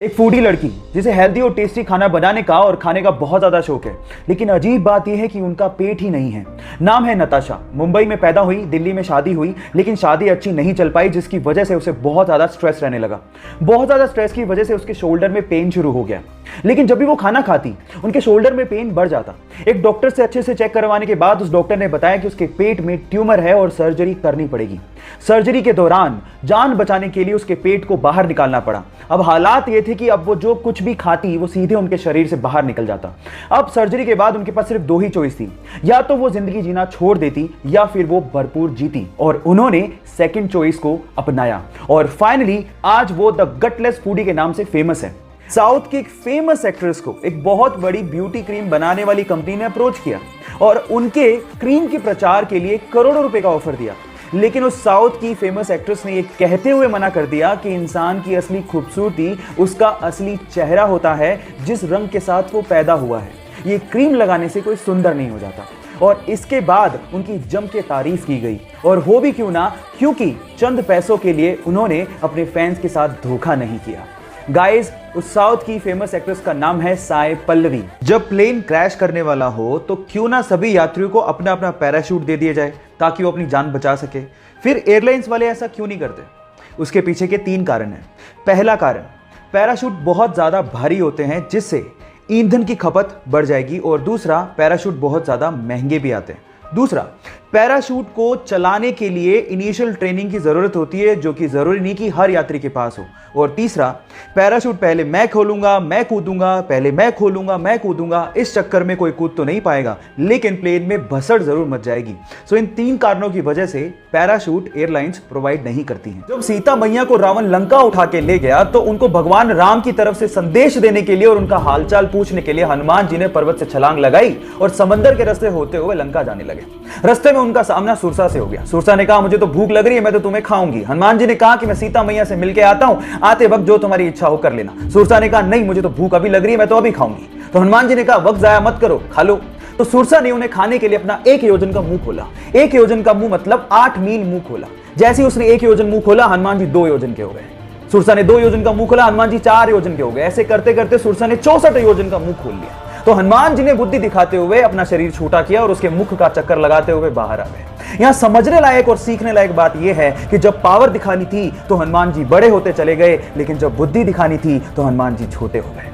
एक फूडी लड़की जिसे हेल्दी और टेस्टी खाना बनाने का और खाने का बहुत ज्यादा शौक है, लेकिन अजीब बात यह है कि उनका पेट ही नहीं है। नाम है नताशा। मुंबई में पैदा हुई, दिल्ली में शादी हुई, लेकिन शादी अच्छी नहीं चल पाई, जिसकी वजह से उसे बहुत ज्यादा स्ट्रेस रहने लगा। बहुत ज्यादा स्ट्रेस की वजह से उसके शोल्डर में पेन शुरू हो गया, लेकिन जब भी वो खाना खाती उनके शोल्डर में पेन बढ़ जाता। एक डॉक्टर से अच्छे से चेक करवाने के बाद उस डॉक्टर ने बताया कि उसके पेट में ट्यूमर है और सर्जरी करनी पड़ेगी। सर्जरी के दौरान जान बचाने के लिए उसके पेट को बाहर निकालना पड़ा। अब हालात ये थे कि अब वो जो कुछ भी खाती वो सीधे उनके शरीर से बाहर निकल जाता। अब सर्जरी के बाद उनके पास सिर्फ दो ही चॉइस थी, या तो वो जिंदगी जीना छोड़ देती या फिर वो भरपूर जीती, और उन्होंने सेकंड चॉइस को अपनाया और फाइनली आज वो द गटलेस फूडी के नाम से फेमस है। साउथ की एक फेमस एक्ट्रेस को एक बहुत बड़ी ब्यूटी क्रीम बनाने वाली कंपनी ने अप्रोच किया और उनके क्रीम के प्रचार के लिए करोड़ों रुपए का ऑफर दिया, लेकिन उस साउथ की फेमस एक्ट्रेस ने ये कहते हुए मना कर दिया कि इंसान की असली खूबसूरती उसका असली चेहरा होता है, जिस रंग के साथ वो पैदा हुआ है। ये क्रीम लगाने से कोई सुंदर नहीं हो जाता। और इसके बाद उनकी जम के तारीफ की गई, और हो भी क्यों ना, क्योंकि चंद पैसों के लिए उन्होंने अपने फैंस के साथ धोखा नहीं किया। गाइस, उस साउथ की फेमस एक्ट्रेस का नाम है साई पल्लवी। जब प्लेन क्रैश करने वाला हो तो क्यों ना सभी यात्रियों को अपना अपना पैराशूट दे दिया जाए ताकि वो अपनी जान बचा सके। फिर एयरलाइंस वाले ऐसा क्यों नहीं करते? उसके पीछे के 3 कारण हैं। पहला कारण, पैराशूट बहुत ज्यादा भारी होते हैं जिससे ईंधन की खपत बढ़ जाएगी, और दूसरा, पैराशूट बहुत ज्यादा महंगे भी आते हैं। दूसरा, पैराशूट को चलाने के लिए इनिशियल ट्रेनिंग की जरूरत होती है, जो कि जरूरी नहीं कि हर यात्री के पास हो। और तीसरा, पैराशूट पहले मैं खोलूंगा मैं कूदूंगा, पहले मैं खोलूंगा मैं कूदूंगा, इस चक्कर में कोई कूद तो नहीं पाएगा, लेकिन प्लेन में भसड़ जरूर मच जाएगी। सो इन 3 कारणों की वजह से पैराशूट एयरलाइंस प्रोवाइड नहीं करती हैं। जब सीता मैया को रावण लंका उठा के ले गया तो उनको भगवान राम की तरफ से संदेश देने के लिए और उनका हालचाल पूछने के लिए हनुमान जी ने पर्वत से छलांग लगाई और समंदर के रास्ते होते हुए लंका जाने लगे। रास्ते में उनका सामना सुरसा से हो गया। सुरसा ने कहा, मुझे तो भूख लग रही है, मैं तो तुम्हें खाऊंगी। हनुमान जी ने कहा कि मैं सीता मैया से मिलके आता हूं, आते वक्त जो तुम्हारी इच्छा हो कर लेना। सुरसा ने कहा, नहीं, मुझे तो भूख अभी लग रही है, मैं तो अभी खाऊंगी। तो हनुमान जी ने कहा, वक्त जाया मत करो, खा लो। तो सुरसा ने उन्हें खाने के लिए अपना 1 योजन का मुंह खोला। 1 योजन का मुंह मतलब 8 मील मुंह खोला। जैसे ही उसने 1 योजन मुंह खोला, हनुमान जी 2 योजन के हो गए। सुरसा ने 2 योजन का मुंह खोला, हनुमान जी 4 योजन के हो गए। ऐसे करते करते सुरसा ने 64 योजन का मुंह खोल लिया। तो हनुमान जी ने बुद्धि दिखाते हुए अपना शरीर छोटा किया और उसके मुख का चक्कर लगाते हुए बाहर आ गए। यहां समझने लायक और सीखने लायक बात यह है कि जब पावर दिखानी थी तो हनुमान जी बड़े होते चले गए, लेकिन जब बुद्धि दिखानी थी तो हनुमान जी छोटे हो गए।